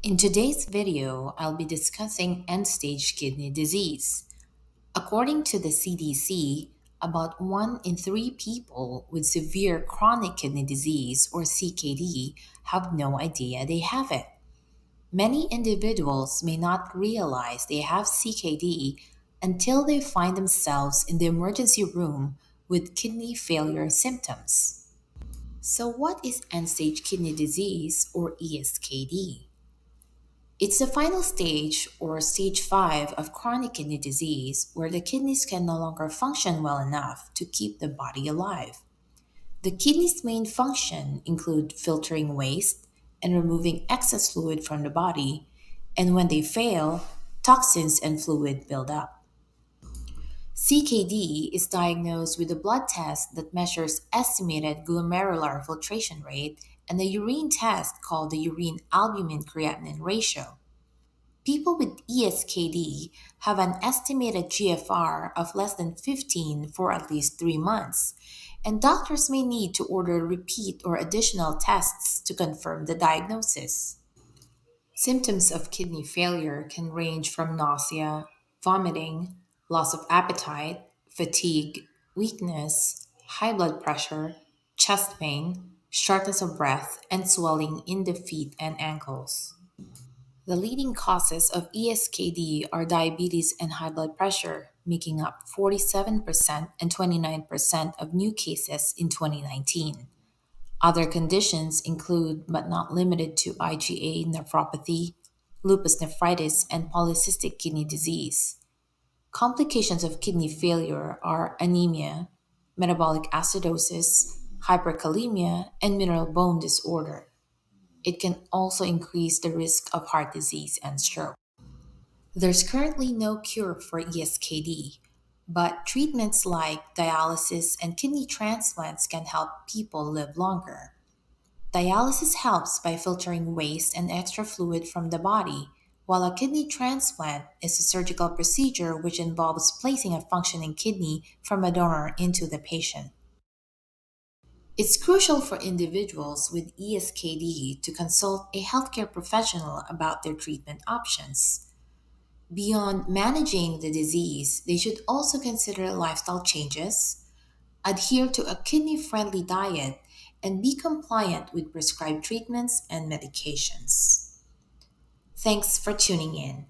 In today's video, I'll be discussing end-stage kidney disease. According to the CDC, about 1 in 3 people with severe chronic kidney disease or CKD have no idea they have it. Many individuals may not realize they have CKD until they find themselves in the emergency room with kidney failure symptoms. So, what is end-stage kidney disease or ESKD? It's the final stage or stage 5 of chronic kidney disease where the kidneys can no longer function well enough to keep the body alive. The kidney's main function include filtering waste and removing excess fluid from the body, and when they fail, toxins and fluid build up. CKD is diagnosed with a blood test that measures estimated glomerular filtration rate and a urine test called the urine albumin creatinine ratio. People with ESKD have an estimated GFR of less than 15 for at least 3 months, and doctors may need to order repeat or additional tests to confirm the diagnosis. Symptoms of kidney failure can range from nausea, vomiting, loss of appetite, fatigue, weakness, high blood pressure, chest pain, shortness of breath, and swelling in the feet and ankles. The leading causes of ESKD are diabetes and high blood pressure, making up 47% and 29% of new cases in 2019. Other conditions include, but not limited to, IgA nephropathy, lupus nephritis, and polycystic kidney disease. Complications of kidney failure are anemia, metabolic acidosis, hyperkalemia, and mineral bone disorder. It can also increase the risk of heart disease and stroke. There's currently no cure for ESKD, but treatments like dialysis and kidney transplants can help people live longer. Dialysis helps by filtering waste and extra fluid from the body, while a kidney transplant is a surgical procedure which involves placing a functioning kidney from a donor into the patient. It's crucial for individuals with ESKD to consult a healthcare professional about their treatment options. Beyond managing the disease, they should also consider lifestyle changes, adhere to a kidney friendly diet, and be compliant with prescribed treatments and medications. Thanks for tuning in.